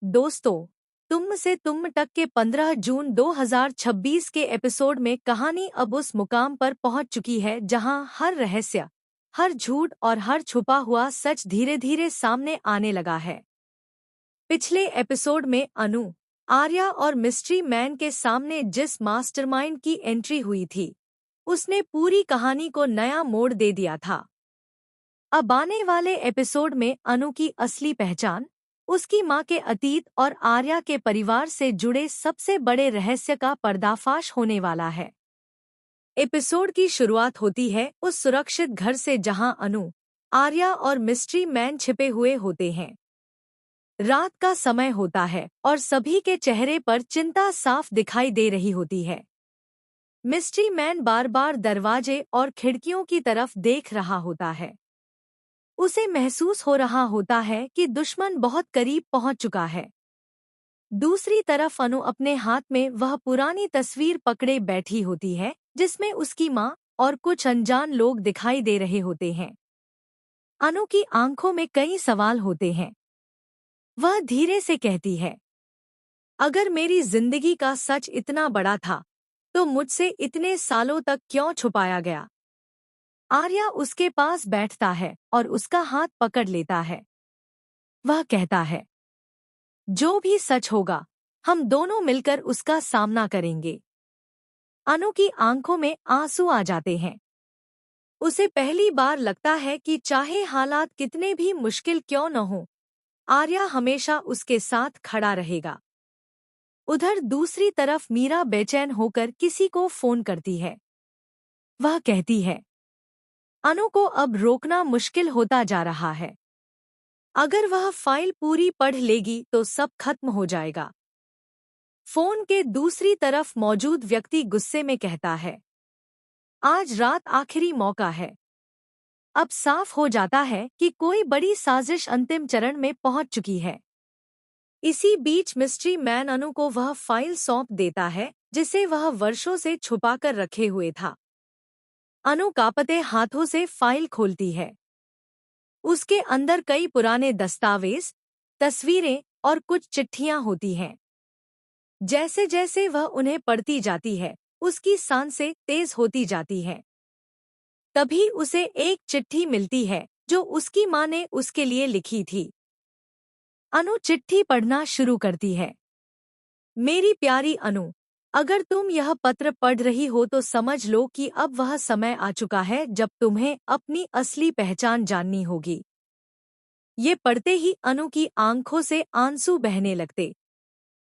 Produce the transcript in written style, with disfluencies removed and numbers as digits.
दोस्तों, तुम से तुम तक के 15 जून 2026 के एपिसोड में कहानी अब उस मुकाम पर पहुंच चुकी है जहां हर रहस्य, हर झूठ और हर छुपा हुआ सच धीरे धीरे सामने आने लगा है। पिछले एपिसोड में अनु, आर्या और मिस्ट्री मैन के सामने जिस मास्टरमाइंड की एंट्री हुई थी, उसने पूरी कहानी को नया मोड़ दे दिया था। अब आने वाले एपिसोड में अनु की असली पहचान, उसकी मां के अतीत और आर्या के परिवार से जुड़े सबसे बड़े रहस्य का पर्दाफाश होने वाला है। एपिसोड की शुरुआत होती है उस सुरक्षित घर से जहां अनु, आर्या और मिस्ट्री मैन छिपे हुए होते हैं। रात का समय होता है और सभी के चेहरे पर चिंता साफ दिखाई दे रही होती है। मिस्ट्री मैन बार बार दरवाजे और खिड़कियों की तरफ देख रहा होता है। उसे महसूस हो रहा होता है कि दुश्मन बहुत करीब पहुंच चुका है। दूसरी तरफ अनु अपने हाथ में वह पुरानी तस्वीर पकड़े बैठी होती है जिसमें उसकी मां और कुछ अनजान लोग दिखाई दे रहे होते हैं। अनु की आंखों में कई सवाल होते हैं। वह धीरे से कहती है, अगर मेरी जिंदगी का सच इतना बड़ा था तो मुझसे इतने सालों तक क्यों छुपाया गया। आर्या उसके पास बैठता है और उसका हाथ पकड़ लेता है। वह कहता है, जो भी सच होगा हम दोनों मिलकर उसका सामना करेंगे। अनु की आंखों में आंसू आ जाते हैं। उसे पहली बार लगता है कि चाहे हालात कितने भी मुश्किल क्यों न हो, आर्या हमेशा उसके साथ खड़ा रहेगा। उधर दूसरी तरफ मीरा बेचैन होकर किसी को फोन करती है। वह कहती है, अनु को अब रोकना मुश्किल होता जा रहा है। अगर वह फाइल पूरी पढ़ लेगी तो सब खत्म हो जाएगा। फोन के दूसरी तरफ मौजूद व्यक्ति गुस्से में कहता है, आज रात आखिरी मौका है। अब साफ हो जाता है कि कोई बड़ी साजिश अंतिम चरण में पहुंच चुकी है। इसी बीच मिस्ट्री मैन अनु को वह फाइल सौंप देता है जिसे वह वर्षों से छुपाकर रखे हुए था। अनु कांपते हाथों से फाइल खोलती है। उसके अंदर कई पुराने दस्तावेज, तस्वीरें और कुछ चिट्ठियां होती हैं। जैसे जैसे वह उन्हें पढ़ती जाती है, उसकी सांसें तेज होती जाती हैं। तभी उसे एक चिट्ठी मिलती है जो उसकी मां ने उसके लिए लिखी थी। अनु चिट्ठी पढ़ना शुरू करती है। मेरी प्यारी अनु, अगर तुम यह पत्र पढ़ रही हो तो समझ लो कि अब वह समय आ चुका है जब तुम्हें अपनी असली पहचान जाननी होगी। ये पढ़ते ही अनु की आंखों से आंसू बहने लगते